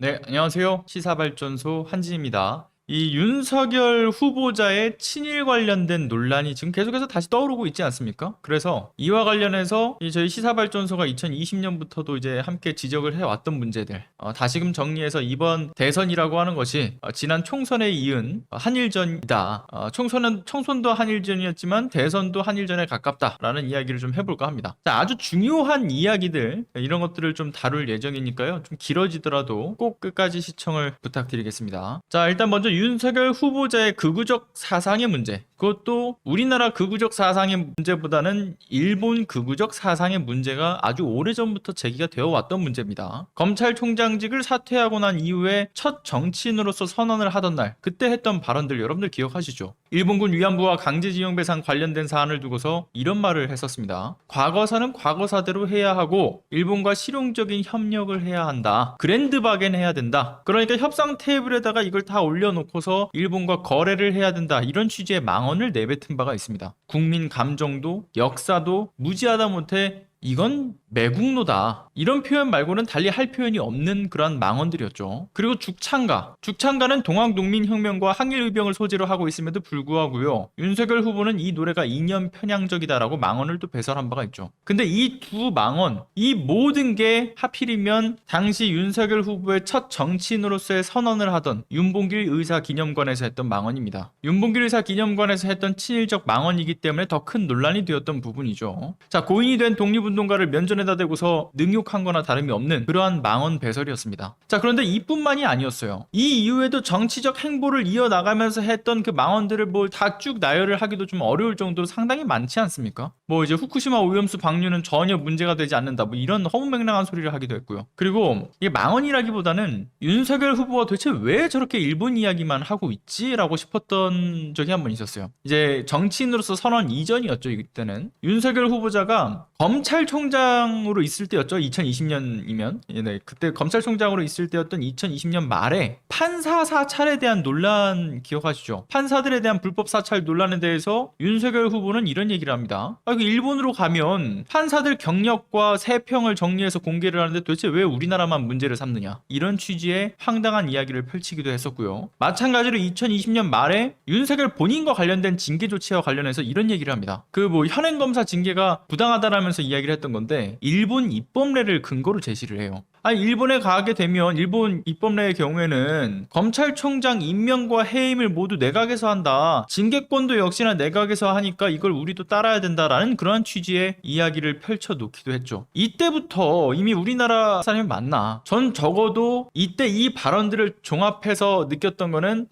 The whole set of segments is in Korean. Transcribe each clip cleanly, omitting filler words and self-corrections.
네, 안녕하세요. 시사발전소 한진입니다. 이 윤석열 후보자의 친일 관련된 논란이 지금 계속해서 다시 떠오르고 있지 않습니까? 그래서 이와 관련해서 저희 시사발전소가 2020년부터도 이제 함께 지적을 해왔던 문제들 다시금 정리해서 이번 대선이라고 하는 것이 지난 총선에 이은 한일전이다. 총선도 한일전이었지만 대선도 한일전에 가깝다라는 이야기를 좀 해볼까 합니다. 자, 아주 중요한 이야기들 이런 것들을 좀 다룰 예정이니까요. 좀 길어지더라도 꼭 끝까지 시청을 부탁드리겠습니다. 자, 일단 먼저 윤석열 후보자의 극우적 사상의 문제, 그것도 우리나라 극우적 사상의 문제보다는 일본 극우적 사상의 문제가 아주 오래전부터 제기가 되어 왔던 문제입니다. 검찰총장직을 사퇴하고 난 이후에 첫 정치인으로서 선언을 하던 날, 그때 했던 발언들 여러분들 기억하시죠? 일본군 위안부와 강제징용 배상 관련된 사안을 두고서 이런 말을 했었습니다. 과거사는 과거사대로 해야 하고 일본과 실용적인 협력을 해야 한다. 그랜드 바겐 해야 된다. 그러니까 협상 테이블에다가 이걸 다 올려놓고서 일본과 거래를 해야 된다. 이런 취지의 망언을 내뱉은 바가 있습니다. 국민 감정도 역사도 무지하다 못해 이건 매국노다. 이런 표현 말고는 달리 할 표현이 없는 그런 망언들이었죠. 그리고 죽창가는 동학농민혁명과 항일의병을 소재로 하고 있음에도 불구하고요. 윤석열 후보는 이 노래가 이념 편향적이다라고 망언을 또 배설한 바가 있죠. 근데 이 두 망언, 이 모든 게 하필이면 당시 윤석열 후보의 첫 정치인으로서의 선언을 하던 윤봉길 의사 기념관에서 했던 망언입니다. 윤봉길 의사 기념관에서 했던 친일적 망언이기 때문에 더 큰 논란이 되었던 부분이죠. 자, 고인이 된 독립운동가를 면전에다 대고서 능욕한 거나 다름이 없는 그러한 망언 배설이었습니다. 자, 그런데 이뿐만이 아니었어요. 이 이후에도 정치적 행보를 이어나가면서 했던 그 망언들을 뭐 다 쭉 나열을 하기도 좀 어려울 정도로 상당히 많지 않습니까? 뭐 이제 후쿠시마 오염수 방류는 전혀 문제가 되지 않는다, 뭐 이런 허무맹랑한 소리를 하기도 했고요. 그리고 이게 망언이라기보다는 윤석열 후보가 도대체 왜 저렇게 일본 이야기만 하고 있지라고 싶었던 적이 한 번 있었어요. 이제 정치인으로서 선언 이전이었죠. 이때는 윤석열 후보자가 검찰총장으로 있을 때였죠. 2020년이면. 네, 그때 검찰총장으로 있을 때였던 2020년 말에 판사 사찰에 대한 논란 기억하시죠? 판사들에 대한 불법 사찰 논란에 대해서 윤석열 후보는 이런 얘기를 합니다. 일본으로 가면 판사들 경력과 세평을 정리해서 공개를 하는데 도대체 왜 우리나라만 문제를 삼느냐, 이런 취지의 황당한 이야기를 펼치기도 했었고요. 마찬가지로 2020년 말에 윤석열 본인과 관련된 징계 조치와 관련해서 이런 얘기를 합니다. 그 뭐 현행검사 징계가 부당하다라면서 이야기를 했던 건데 일본 입법례를 근거로 제시를 해요. 일본에 가게 되면 일본 입법례의 경우에는 검찰총장 임명과 해임을 모두 내각에서 한다. 징계권도 역시나 내각에서 하니까 이걸 우리도 따라야 된다라는 그러한 취지의 이야기를 펼쳐놓기도 했죠. 이때부터 이미 우리나라 사람이 맞나? 전 적어도 이때 이 발언들을 종합해서 느꼈던 거는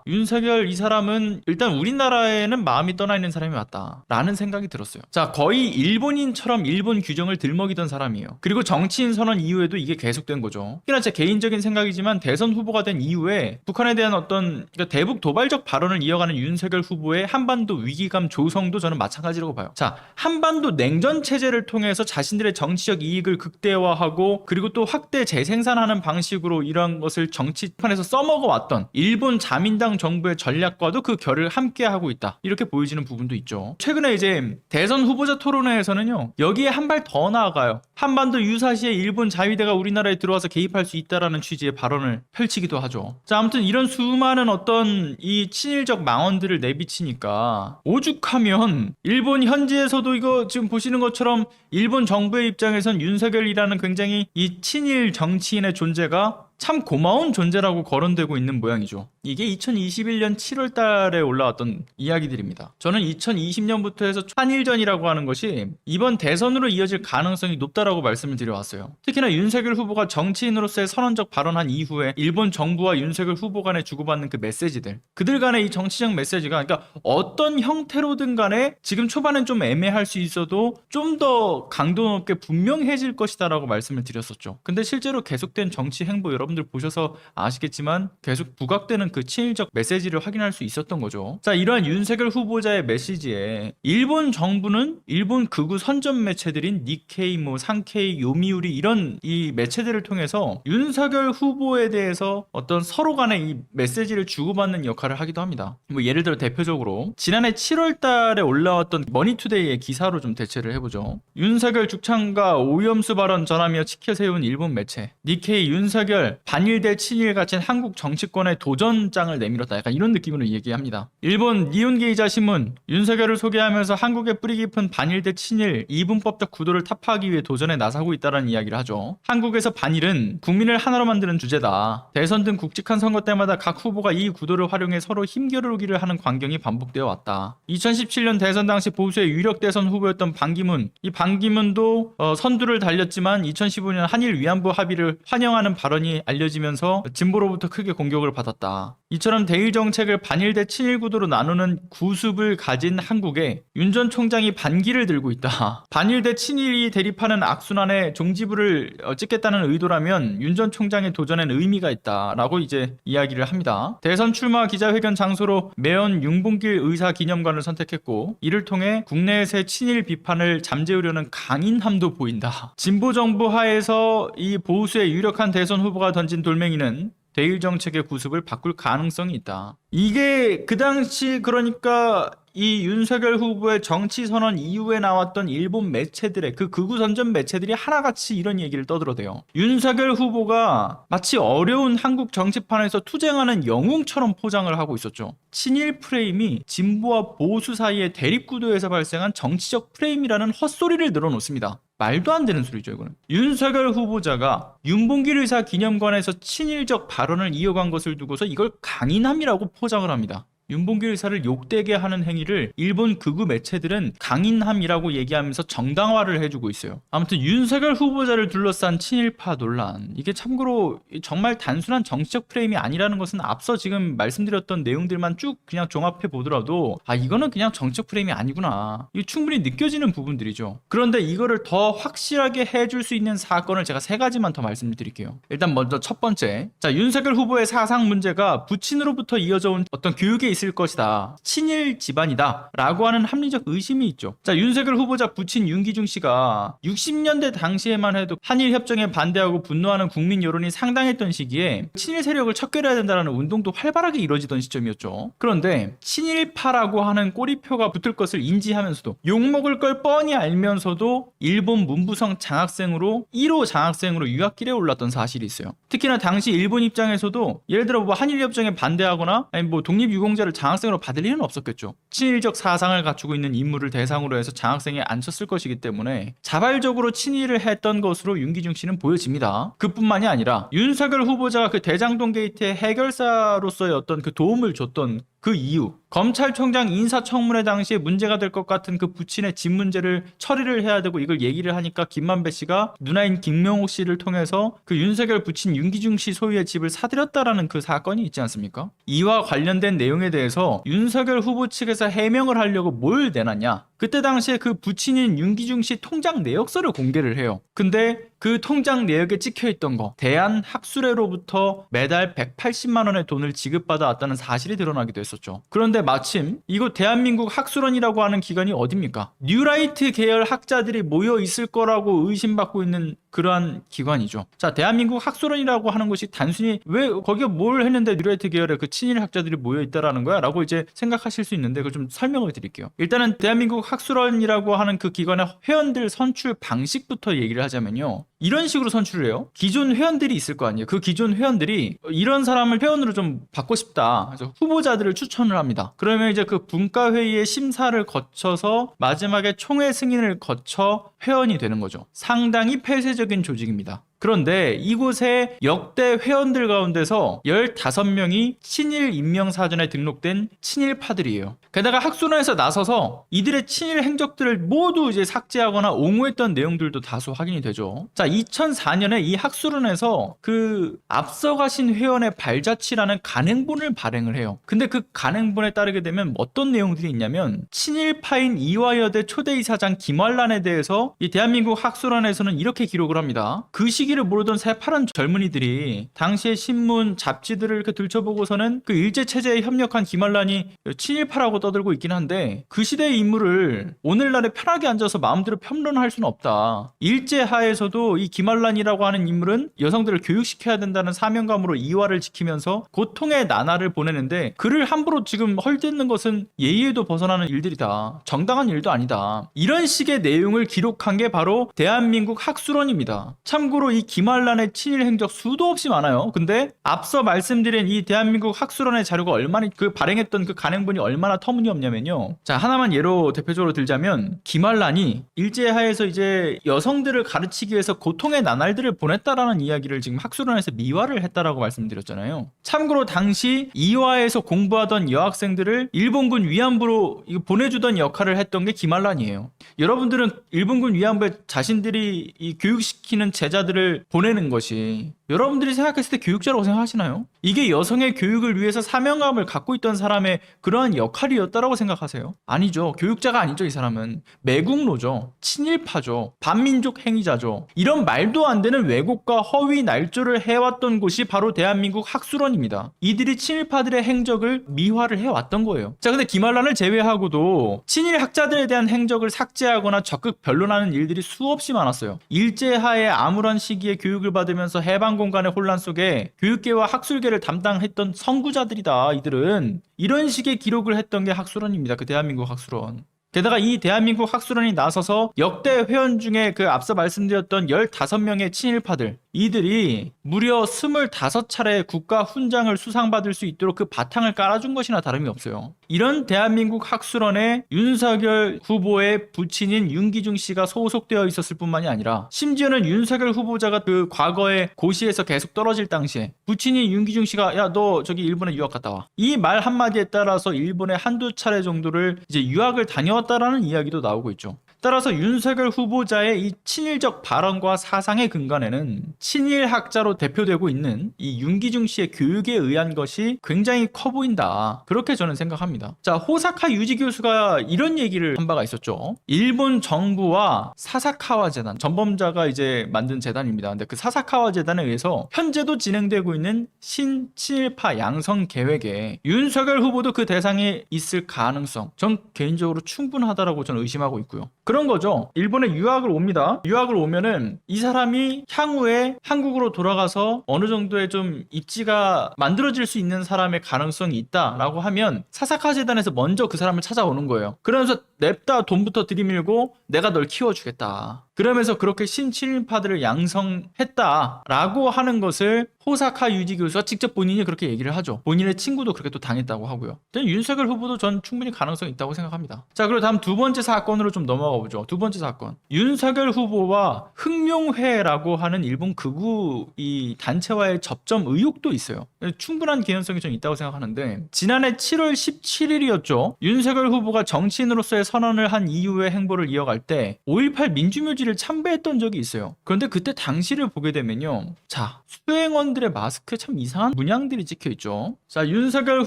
윤석열 이 사람은 일단 우리나라에는 마음이 떠나 있는 사람이 맞다 라는 생각이 들었어요. 자, 거의 일본인처럼 일본 규정을 들먹이던 사람이에요. 그리고 정치인 선언 이후에도 이게 계속된 거죠. 특히나 제 개인적인 생각이지만 대선 후보가 된 이후에 북한에 대한 그러니까 대북 도발적 발언을 이어가는 윤석열 후보의 한반도 위기감 조성도 저는 마찬가지라고 봐요. 자, 한반도 냉전 체제를 통해서 자신들의 정치적 이익을 극대화하고 그리고 또 확대 재생산하는 방식으로 이러한 것을 정치판에서 써먹어 왔던 일본 자민당 정부의 전략과도 그 결을 함께하고 있다, 이렇게 보여지는 부분도 있죠. 최근에 이제 대선 후보자 토론회에서는요, 여기에 한 발 더 나아가요. 한반도 유사시에 일본 자위대가 우리나라에 들어와서 개입할 수 있다라는 취지의 발언을 펼치기도 하죠. 자, 아무튼 이런 수많은 어떤 이 친일적 망언들을 내비치니까 오죽하면 일본 현지에서도 이거 지금 보시는 것처럼 일본 정부의 입장에선 윤석열이라는 굉장히 이 친일 정치인의 존재가 참 고마운 존재라고 거론되고 있는 모양이죠. 이게 2021년 7월 달에 올라왔던 이야기들입니다. 저는 2020년부터 해서 한일전이라고 하는 것이 이번 대선으로 이어질 가능성이 높다라고 말씀을 드려왔어요. 특히나 윤석열 후보가 정치인으로서의 선언적 발언한 이후에 일본 정부와 윤석열 후보 간에 주고받는 그 메시지들, 그들 간의 이 정치적 메시지가, 그러니까 어떤 형태로든 간에 지금 초반엔 좀 애매할 수 있어도 좀 더 강도 높게 분명해질 것이다라고 말씀을 드렸었죠. 근데 실제로 계속된 정치 행보 여러분들 보셔서 아시겠지만 계속 부각되는 그 친일적 메시지를 확인할 수 있었던 거죠. 자, 이러한 윤석열 후보자의 메시지에 일본 정부는 일본 극우 선전 매체들인 니케이, 상케이, 요미우리 이런 이 매체들을 통해서 윤석열 후보에 대해서 어떤 서로 간의 이 메시지를 주고받는 역할을 하기도 합니다. 뭐 예를 들어 대표적으로 지난해 7월 달에 올라왔던 머니투데이의 기사로 좀 대체를 해보죠. 윤석열 죽창가 오염수 발언 전하며 치켜세운 일본 매체 니케이, 윤석열 정말 반일 대 친일 갇힌 한국 정치권의 도전장을 내밀었다. 약간 이런 느낌으로 얘기합니다. 일본 니혼게이자 신문 윤석열을 소개하면서 한국의 뿌리 깊은 반일 대 친일 이분법적 구도를 타파하기 위해 도전에 나서고 있다는 이야기를 하죠. 한국에서 반일은 국민을 하나로 만드는 주제다. 대선 등 굵직한 선거 때마다 각 후보가 이 구도를 활용해 서로 힘겨루기를 하는 광경이 반복되어 왔다. 2017년 대선 당시 보수의 유력 대선 후보였던 반기문, 이 반기문도 선두를 달렸지만 2015년 한일 위안부 합의를 환영하는 발언이 알려지면서 진보로부터 크게 공격을 받았다. 이처럼 대일 정책을 반일 대 친일 구도로 나누는 구습을 가진 한국에 윤 전 총장이 반기를 들고 있다. 반일 대 친일이 대립하는 악순환의 종지부를 찍겠다는 의도라면 윤 전 총장의 도전엔 의미가 있다라고 이제 이야기를 합니다. 대선 출마 기자회견 장소로 매연 윤봉길 의사 기념관을 선택했고, 이를 통해 국내에서의 친일 비판을 잠재우려는 강인함도 보인다. 진보 정부 하에서 이 보수의 유력한 대선 후보가 던진 돌멩이는 대일 정책의 구습을 바꿀 가능성이 있다. 이게 그 당시, 그러니까 이 윤석열 후보의 정치 선언 이후에 나왔던 일본 매체들의 그 극우 선전 매체들이 하나같이 이런 얘기를 떠들어대요. 윤석열 후보가 마치 어려운 한국 정치판에서 투쟁하는 영웅처럼 포장을 하고 있었죠. 친일 프레임이 진보와 보수 사이의 대립 구도에서 발생한 정치적 프레임이라는 헛소리를 늘어놓습니다. 말도 안 되는 소리죠, 이거는. 윤석열 후보자가 윤봉길 의사 기념관에서 친일적 발언을 이어간 것을 두고서 이걸 강인함이라고 포장을 합니다. 윤봉길 의사를 욕되게 하는 행위를 일본 극우 매체들은 강인함이라고 얘기하면서 정당화를 해주고 있어요. 아무튼 윤석열 후보자를 둘러싼 친일파 논란, 이게 참고로 정말 단순한 정치적 프레임이 아니라는 것은 앞서 지금 말씀드렸던 내용들만 쭉 그냥 종합해 보더라도 이거는 그냥 정치적 프레임이 아니구나, 이게 충분히 느껴지는 부분들이죠. 그런데 이거를 더 확실하게 해줄 수 있는 사건을 제가 3가지만 더 말씀드릴게요. 일단 먼저 첫 번째, 윤석열 후보의 사상 문제가 부친으로부터 이어져 온 어떤 교육에 있을 것이다, 친일 집안이다 라고 하는 합리적 의심이 있죠. 윤석열 후보자 부친 윤기중 씨가 60년대 당시에만 해도 한일 협정에 반대하고 분노하는 국민 여론이 상당했던 시기에 친일 세력을 척결해야 된다는 운동도 활발하게 이루어지던 시점이었죠. 그런데 친일파라고 하는 꼬리표가 붙을 것을 인지하면서도, 욕먹을 걸 뻔히 알면서도 일본 문부성 장학생으로 1호 장학생으로 유학길에 올랐던 사실이 있어요. 특히나 당시 일본 입장에서도 예를 들어 한일 협정에 반대하거나 독립유공자 장학생으로 받을 일은 없었겠죠. 친일적 사상을 갖추고 있는 인물을 대상으로 해서 장학생에 앉혔을 것이기 때문에 자발적으로 친일을 했던 것으로 윤기중 씨는 보여집니다. 그뿐만이 아니라 윤석열 후보자가 그 대장동 게이트의 해결사로서의 어떤 그 도움을 줬던 그 이유, 검찰총장 인사청문회 당시에 문제가 될 것 같은 그 부친의 집 문제를 처리를 해야 되고, 이걸 얘기를 하니까 김만배 씨가 누나인 김명옥 씨를 통해서 그 윤석열 부친 윤기중 씨 소유의 집을 사들였다라는 그 사건이 있지 않습니까? 이와 관련된 내용에 대해서 윤석열 후보 측에서 해명을 하려고 뭘 내놨냐? 그때 당시에 그 부친인 윤기중 씨 통장 내역서를 공개를 해요. 근데 그 통장 내역에 찍혀있던 거, 대한학술회로부터 매달 180만 원의 돈을 지급받아 왔다는 사실이 드러나기도 했었죠. 그런데 마침 이곳 대한민국 학술원이라고 하는 기관이 어딥니까? 뉴라이트 계열 학자들이 모여 있을 거라고 의심받고 있는 그러한 기관이죠. 대한민국 학술원이라고 하는 것이 단순히 왜 거기가 뭘 했는데 뉴라이트 계열의 그 친일 학자들이 모여 있다라는 거야? 라고 이제 생각하실 수 있는데, 그걸 좀 설명을 드릴게요. 일단은 대한민국 학술원이라고 하는 그 기관의 회원들 선출 방식부터 얘기를 하자면요, 이런 식으로 선출을 해요. 기존 회원들이 있을 거 아니에요. 그 기존 회원들이 이런 사람을 회원으로 좀 받고 싶다, 그래서 후보자들을 추천을 합니다. 그러면 이제 그 분과회의의 심사를 거쳐서 마지막에 총회 승인을 거쳐 회원이 되는 거죠. 상당히 폐쇄적인 조직입니다. 그런데 이곳의 역대 회원들 가운데서 15명이 친일 임명사전에 등록된 친일파들이에요. 게다가 학술원에서 나서서 이들의 친일 행적들을 모두 이제 삭제하거나 옹호했던 내용들도 다수 확인이 되죠. 2004년에 이 학술원에서 그 앞서가신 회원의 발자취라는 간행본을 발행을 해요. 근데 그 간행본에 따르게 되면 어떤 내용들이 있냐면, 친일파인 이화여대 초대이사장 김환란에 대해서 이 대한민국 학술원에서는 이렇게 기록을 합니다. 그 시기를 모르던 새파란 젊은이들이 당시의 신문, 잡지들을 이렇게 들춰보고서는 그 일제체제에 협력한 김환란이 친일파라고 떠들고 있긴 한데, 그 시대의 인물을 오늘날에 편하게 앉아서 마음대로 평론할 수는 없다. 일제하에서도 이 김환란이라고 하는 인물은 여성들을 교육시켜야 된다는 사명감으로 이화를 지키면서 고통의 나날을 보내는데, 그를 함부로 지금 헐뜯는 것은 예의에도 벗어나는 일들이다. 정당한 일도 아니다. 이런 식의 내용을 기록한 게 바로 대한민국 학술원입니다. 참고로 이 김한란의 친일 행적 수도 없이 많아요. 근데 앞서 말씀드린 이 대한민국 학술원의 자료가 얼마나 그 발행했던 그 간행본이 얼마나 터무니없냐면요. 자, 하나만 예로 대표적으로 들자면 김한란이 일제하에서 이제 여성들을 가르치기 위해서 고통의 나날들을 보냈다라는 이야기를 지금 학술원에서 미화를 했다라고 말씀드렸잖아요. 참고로 당시 이화에서 공부하던 여학생들을 일본군 위안부로 보내주던 역할을 했던 게 김한란이에요. 여러분들은 일본군 위안부에 자신들이 이 교육시키는 제자들을 보내는 것이 여러분들이 생각했을 때 교육자라고 생각하시나요? 이게 여성의 교육을 위해서 사명감을 갖고 있던 사람의 그러한 역할이었다라고 생각하세요? 아니죠. 교육자가 아니죠. 이 사람은 매국노죠. 친일파죠. 반민족 행위자죠. 이런 말도 안 되는 왜곡과 허위 날조를 해왔던 곳이 바로 대한민국 학술원입니다. 이들이 친일파들의 행적을 미화를 해왔던 거예요. 자, 근데 김한란을 제외하고도 친일 학자들에 대한 행적을 삭제하거나 적극 변론하는 일들이 수없이 많았어요. 일제하에 아무런 시기에 교육을 받으면서 해방 공간의 혼란 속에 교육계와 학술계를 담당했던 선구자들이다. 이들은 이런 식의 기록을 했던 게 학술원입니다. 그 대한민국 학술원. 게다가 이 대한민국 학술원이 나서서 역대 회원 중에 그 앞서 말씀드렸던 15명의 친일파들, 이들이 무려 25차례 국가 훈장을 수상받을 수 있도록 그 바탕을 깔아준 것이나 다름이 없어요. 이런 대한민국 학술원에 윤석열 후보의 부친인 윤기중 씨가 소속되어 있었을 뿐만이 아니라 심지어는 윤석열 후보자가 그 과거에 고시에서 계속 떨어질 당시에 부친인 윤기중 씨가 야, 너 저기 일본에 유학 갔다 와. 이 말 한마디에 따라서 일본에 한두 차례 정도를 이제 유학을 다녀왔다라는 이야기도 나오고 있죠. 따라서 윤석열 후보자의 이 친일적 발언과 사상의 근간에는 친일학자로 대표되고 있는 이 윤기중 씨의 교육에 의한 것이 굉장히 커 보인다. 그렇게 저는 생각합니다. 자, 호사카 유지 교수가 이런 얘기를 한 바가 있었죠. 일본 정부와 사사카와 재단, 전범자가 이제 만든 재단입니다. 근데 그 사사카와 재단에 의해서 현재도 진행되고 있는 신친일파 양성 계획에 윤석열 후보도 그 대상에 있을 가능성, 전 개인적으로 충분하다라고 저는 의심하고 있고요. 그런 거죠. 일본에 유학을 옵니다. 유학을 오면은 이 사람이 향후에 한국으로 돌아가서 어느 정도의 좀 입지가 만들어질 수 있는 사람의 가능성이 있다라고 하면 사사카 재단에서 먼저 그 사람을 찾아오는 거예요. 그러면서 냅다 돈부터 들이밀고 내가 널 키워주겠다. 그러면서 그렇게 신친일파들을 양성했다라고 하는 것을 호사카 유지 교수가 직접 본인이 그렇게 얘기를 하죠. 본인의 친구도 그렇게 또 당했다고 하고요. 윤석열 후보도 전 충분히 가능성이 있다고 생각합니다. 자, 그리고 다음 두 번째 사건으로 좀 넘어가 보죠. 두 번째 사건. 윤석열 후보와 흑룡회라고 하는 일본 극우 이 단체와의 접점 의혹도 있어요. 충분한 개연성이 좀 있다고 생각하는데 지난해 7월 17일이었죠. 윤석열 후보가 정치인으로서의 선언을 한 이후의 행보를 이어갈 때 5.18 민주묘지를 참배했던 적이 있어요. 그런데 그때 당시를 보게 되면요. 자, 수행원들의 마스크에 참 이상한 문양들이 찍혀있죠. 자, 윤석열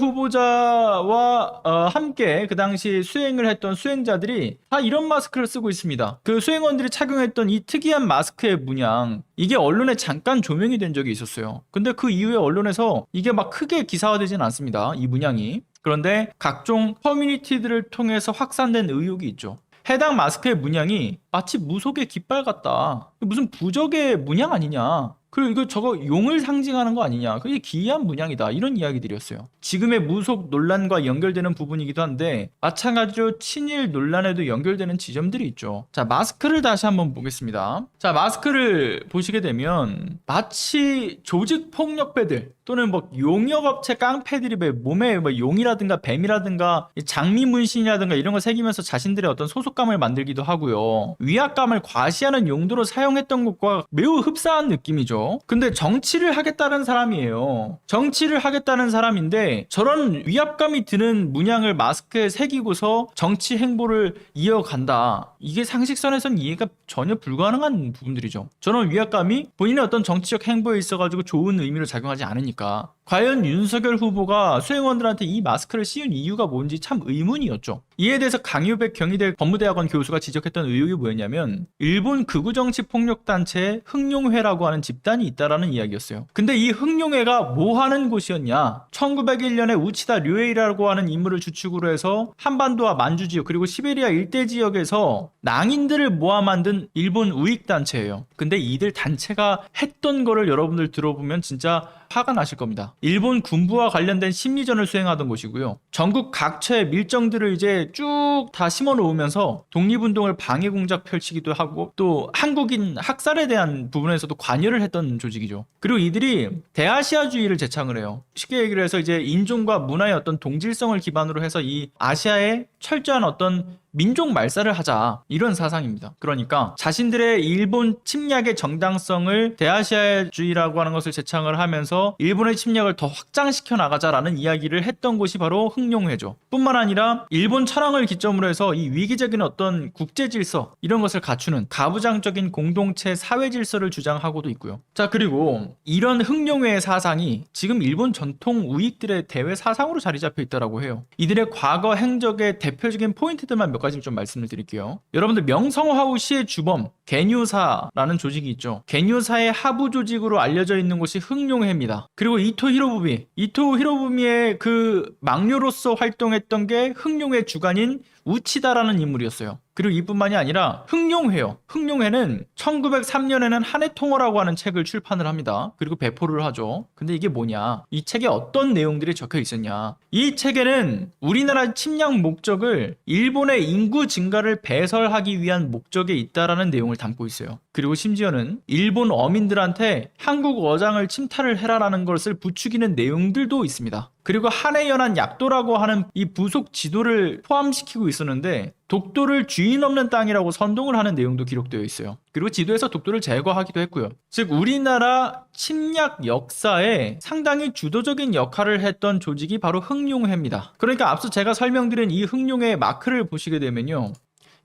후보자와 함께 그 당시 수행을 했던 수행자들이 다 이런 마스크를 쓰고 있습니다. 그 수행원들이 착용했던 이 특이한 마스크의 문양, 이게 언론에 잠깐 조명이 된 적이 있었어요. 근데 그 이후에 언론에서 이게 막 크게 기사화되진 않습니다. 이 문양이. 그런데 각종 커뮤니티들을 통해서 확산된 의혹이 있죠. 해당 마스크의 문양이 마치 무속의 깃발 같다. 무슨 부적의 문양 아니냐. 그리고 이거 저거 용을 상징하는 거 아니냐. 그게 기이한 문양이다. 이런 이야기들이었어요. 지금의 무속 논란과 연결되는 부분이기도 한데 마찬가지로 친일 논란에도 연결되는 지점들이 있죠. 자, 마스크를 다시 한번 보겠습니다. 자, 마스크를 보시게 되면 마치 조직폭력배들 또는 뭐 용역업체 깡패들이 몸에 뭐 용이라든가 뱀이라든가 장미 문신이라든가 이런 걸 새기면서 자신들의 어떤 소속감을 만들기도 하고요. 위압감을 과시하는 용도로 사용했던 것과 매우 흡사한 느낌이죠. 근데 정치를 하겠다는 사람이에요. 정치를 하겠다는 사람인데 저런 위압감이 드는 문양을 마스크에 새기고서 정치 행보를 이어간다. 이게 상식선에선 이해가 전혀 불가능한 부분들이죠. 저런 위압감이 본인의 어떤 정치적 행보에 있어가지고 좋은 의미로 작용하지 않으니까. 과연 윤석열 후보가 수행원들한테 이 마스크를 씌운 이유가 뭔지 참 의문이었죠. 이에 대해서 강유백 경희대 법무대학원 교수가 지적했던 의혹이 뭐였냐면 일본 극우정치폭력단체 흑룡회라고 하는 집단이 있다라는 이야기였어요. 근데 이 흑룡회가 뭐 하는 곳이었냐? 1901년에 우치다 류에이라고 하는 인물을 주축으로 해서 한반도와 만주 지역 그리고 시베리아 일대 지역에서 낭인들을 모아 만든 일본 우익단체예요. 근데 이들 단체가 했던 거를 여러분들 들어보면 진짜 화가 나실 겁니다. 일본 군부와 관련된 심리전을 수행하던 곳이고요. 전국 각처의 밀정들을 이제 쭉 다 심어 놓으면서 독립운동을 방해 공작 펼치기도 하고 또 한국인 학살에 대한 부분에서도 관여를 했던 조직이죠. 그리고 이들이 대아시아주의를 제창을 해요. 쉽게 얘기를 해서 이제 인종과 문화의 어떤 동질성을 기반으로 해서 이 아시아에 철저한 어떤 민족 말살을 하자, 이런 사상입니다. 그러니까 자신들의 일본 침략의 정당성을 대아시아주의라고 하는 것을 제창을 하면서 일본의 침략을 더 확장시켜 나가자라는 이야기를 했던 곳이 바로 흑룡회죠. 뿐만 아니라 일본 천황을 기점으로 해서 이 위기적인 어떤 국제 질서, 이런 것을 갖추는 가부장적인 공동체 사회 질서를 주장하고도 있고요. 자, 그리고 이런 흑룡회의 사상이 지금 일본 전통 우익들의 대외 사상으로 자리 잡혀 있다고 해요. 이들의 과거 행적의 대표적인 포인트들만 몇 가지 좀 말씀을 드릴게요. 여러분들 명성황후시의 주범 개뉴사라는 조직이 있죠. 개뉴사의 하부 조직으로 알려져 있는 곳이 흑룡회입니다. 그리고 이토 히로부미의 그 막료로서 활동했던 게 흑룡회 주관인 우치다라는 인물이었어요. 그리고 이뿐만이 아니라 흑룡회요. 흑룡회는 1903년에는 한해통어라고 하는 책을 출판을 합니다. 그리고 배포를 하죠. 근데 이게 뭐냐? 이 책에 어떤 내용들이 적혀 있었냐? 이 책에는 우리나라 침략 목적을 일본의 인구 증가를 배설하기 위한 목적에 있다라는 내용을 담고 있어요. 그리고 심지어는 일본 어민들한테 한국 어장을 침탈을 해라라는 것을 부추기는 내용들도 있습니다. 그리고 한해연한 약도라고 하는 이 부속 지도를 포함시키고 있었는데 독도를 주인 없는 땅이라고 선동을 하는 내용도 기록되어 있어요. 그리고 지도에서 독도를 제거하기도 했고요. 즉 우리나라 침략 역사에 상당히 주도적인 역할을 했던 조직이 바로 흑룡회입니다. 그러니까 앞서 제가 설명드린 이 흑룡회의 마크를 보시게 되면요,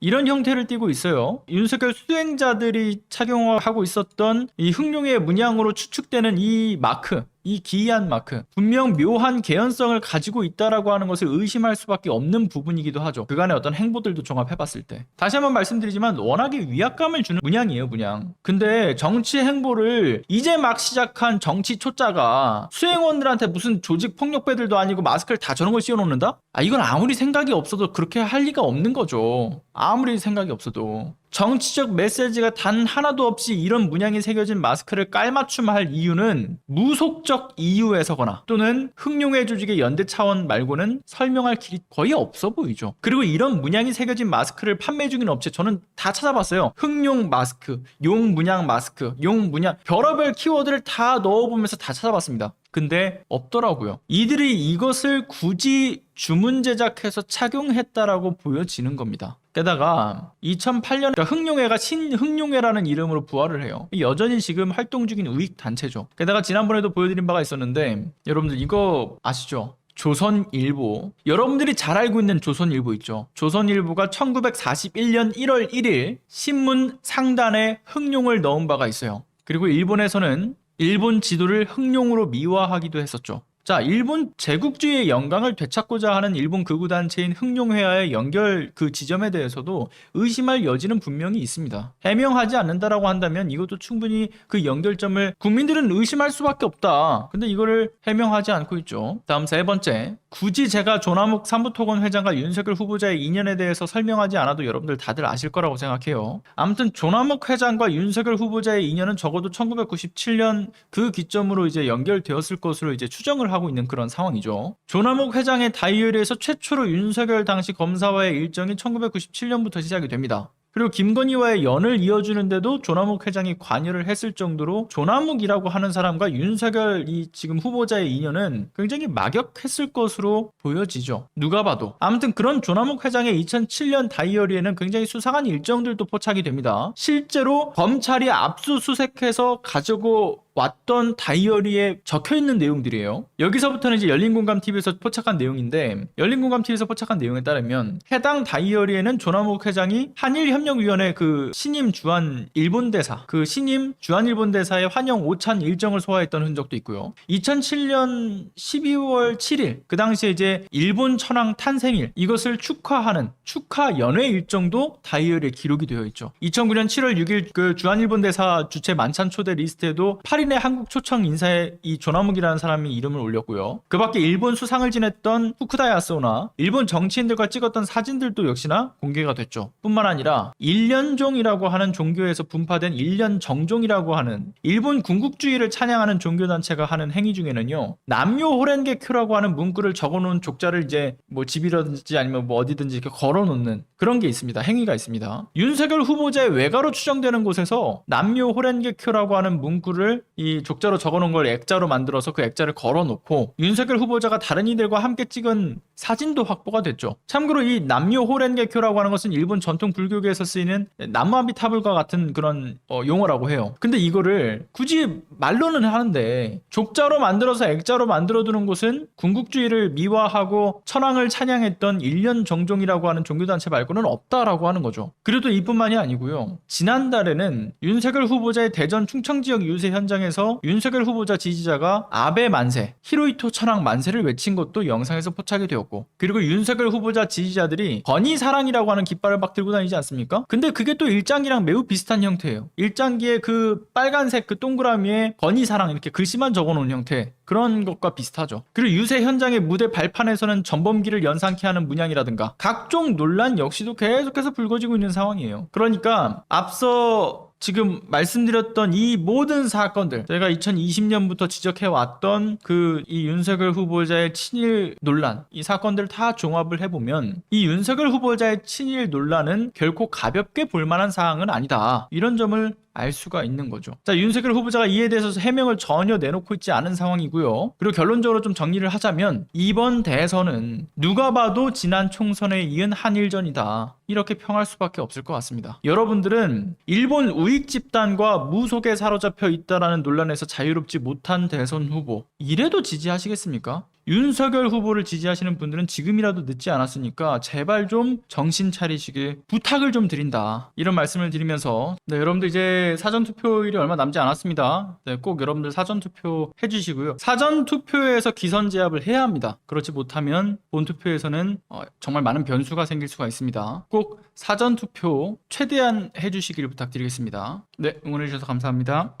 이런 형태를 띠고 있어요. 윤석열 수행자들이 착용하고 있었던 이 흑룡의 문양으로 추측되는 이 마크, 이 기이한 마크, 분명 묘한 개연성을 가지고 있다라고 하는 것을 의심할 수밖에 없는 부분이기도 하죠. 그간의 어떤 행보들도 종합해봤을 때. 다시 한번 말씀드리지만 워낙에 위압감을 주는 문양이에요, 문양. 근데 정치 행보를 이제 막 시작한 정치 초짜가 수행원들한테 무슨 조직 폭력배들도 아니고 마스크를 다 저런 걸 씌워놓는다? 이건 아무리 생각이 없어도 그렇게 할 리가 없는 거죠. 아무리 생각이 없어도. 정치적 메시지가 단 하나도 없이 이런 문양이 새겨진 마스크를 깔맞춤할 이유는 무속적 이유에서거나 또는 흑룡회 조직의 연대 차원 말고는 설명할 길이 거의 없어 보이죠. 그리고 이런 문양이 새겨진 마스크를 판매 중인 업체 저는 다 찾아봤어요. 흑룡 마스크, 용 문양 마스크, 용 문양, 별의별 키워드를 다 넣어보면서 다 찾아봤습니다. 근데 없더라고요. 이들이 이것을 굳이 주문 제작해서 착용했다라고 보여지는 겁니다. 게다가 2008년에 흑룡회가 신흑룡회라는 이름으로 부활을 해요. 여전히 지금 활동 중인 우익 단체죠. 게다가 지난번에도 보여드린 바가 있었는데 여러분들 이거 아시죠? 조선일보. 여러분들이 잘 알고 있는 조선일보 있죠. 조선일보가 1941년 1월 1일 신문 상단에 흑룡을 넣은 바가 있어요. 그리고 일본에서는 일본 지도를 흑룡으로 미화하기도 했었죠. 자, 일본 제국주의의 영광을 되찾고자 하는 일본 극우단체인 흑룡회와의 연결 그 지점에 대해서도 의심할 여지는 분명히 있습니다. 해명하지 않는다라고 한다면 이것도 충분히 그 연결점을 국민들은 의심할 수밖에 없다. 근데 이거를 해명하지 않고 있죠. 다음 세 번째, 굳이 제가 조남욱 사무토건 회장과 윤석열 후보자의 인연에 대해서 설명하지 않아도 여러분들 다들 아실 거라고 생각해요. 아무튼 조남욱 회장과 윤석열 후보자의 인연은 적어도 1997년 그 기점으로 이제 연결되었을 것으로 이제 추정을 하고 있는 그런 상황이죠. 조남욱 회장의 다이어리에서 최초로 윤석열 당시 검사와의 일정이 1997년부터 시작이 됩니다. 그리고 김건희와의 연을 이어주는데도 조남욱 회장이 관여를 했을 정도로 조남욱이라고 하는 사람과 윤석열 이 지금 후보자의 인연은 굉장히 막역했을 것으로 보여지죠. 누가 봐도. 아무튼 그런 조남욱 회장의 2007년 다이어리에는 굉장히 수상한 일정들도 포착이 됩니다. 실제로 검찰이 압수수색해서 가지고 왔던 다이어리에 적혀있는 내용들이에요. 여기서부터는 이제 열린공감TV에서 포착한 내용인데, 열린공감TV에서 포착한 내용에 따르면 해당 다이어리에는 조남욱 회장이 한일협력위원회 그 신임 주한 일본대사, 그 신임 주한 일본대사의 환영 오찬 일정을 소화했던 흔적도 있고요. 2007년 12월 7일 그 당시에 이제 일본 천황 탄생일 이것을 축하하는 축하 연회 일정도 다이어리에 기록이 되어 있죠. 2009년 7월 6일 그 주한 일본대사 주최 만찬 초대 리스트에도 8일 스탈린의 한국 초청 인사에 이 조나묵이라는 사람이 이름을 올렸고요. 그 밖에 일본 수상을 지냈던 후쿠다 야스오나 일본 정치인들과 찍었던 사진들도 역시나 공개가 됐죠. 뿐만 아니라 일련종이라고 하는 종교에서 분파된 일련정종이라고 하는 일본 군국주의를 찬양하는 종교단체가 하는 행위 중에는요, 남묘 호렌게큐라고 하는 문구를 적어놓은 족자를 이제 뭐 집이라든지 아니면 뭐 어디든지 이렇게 걸어놓는 그런 게 있습니다. 행위가 있습니다. 윤석열 후보자의 외가로 추정되는 곳에서 남묘 호렌게큐라고 하는 문구를 이 족자로 적어놓은 걸 액자로 만들어서 그 액자를 걸어놓고 윤석열 후보자가 다른 이들과 함께 찍은 사진도 확보가 됐죠. 참고로 이 남묘 호렌게큐라고 하는 것은 일본 전통 불교계에서 쓰이는 나무아미타불과 같은 그런 용어라고 해요. 근데 이거를 굳이 말로는 하는데 족자로 만들어서 액자로 만들어두는 곳은 군국주의를 미화하고 천황을 찬양했던 일련정종이라고 하는 종교단체 말고는 없다라고 하는 거죠. 그래도 이뿐만이 아니고요. 지난달에는 윤석열 후보자의 대전 충청지역 유세 현장에서 윤석열 후보자 지지자가 아베 만세, 히로히토 천황 만세를 외친 것도 영상에서 포착이 되었고, 그리고 윤석열 후보자 지지자들이 건의사랑이라고 하는 깃발을 막 들고 다니지 않습니까? 근데 그게 또 일장기랑 매우 비슷한 형태예요. 일장기에 그 빨간색 그 동그라미에 건의사랑 이렇게 글씨만 적어놓은 형태, 그런 것과 비슷하죠. 그리고 유세 현장의 무대 발판에서는 전범기를 연상케 하는 문양이라든가 각종 논란 역시도 계속해서 불거지고 있는 상황이에요. 그러니까 앞서 지금 말씀드렸던 이 모든 사건들, 저희가 2020년부터 지적해왔던 이 윤석열 후보자의 친일 논란, 이 사건들을 다 종합을 해보면 이 윤석열 후보자의 친일 논란은 결코 가볍게 볼만한 사항은 아니다, 이런 점을 알 수가 있는 거죠. 자, 윤석열 후보자가 이에 대해서 해명을 전혀 내놓고 있지 않은 상황이고요. 그리고 결론적으로 좀 정리를 하자면 이번 대선은 누가 봐도 지난 총선에 이은 한일전이다, 이렇게 평할 수밖에 없을 것 같습니다. 여러분들은 일본 우익 집단과 무속에 사로잡혀 있다라는 논란에서 자유롭지 못한 대선 후보, 이래도 지지하시겠습니까? 윤석열 후보를 지지하시는 분들은 지금이라도 늦지 않았으니까 제발 좀 정신 차리시길 부탁을 좀 드린다, 이런 말씀을 드리면서, 여러분들 이제 사전투표일이 얼마 남지 않았습니다. 꼭 여러분들 사전투표 해주시고요. 사전투표에서 기선제압을 해야 합니다. 그렇지 못하면 본투표에서는 정말 많은 변수가 생길 수가 있습니다. 꼭 사전투표 최대한 해주시길 부탁드리겠습니다. 네, 응원해주셔서 감사합니다.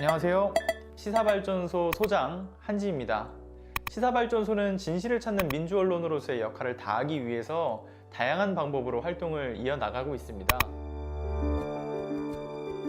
안녕하세요. 시사발전소 소장 한지입니다. 시사발전소는 진실을 찾는 민주언론으로서의 역할을 다하기 위해서 다양한 방법으로 활동을 이어나가고 있습니다.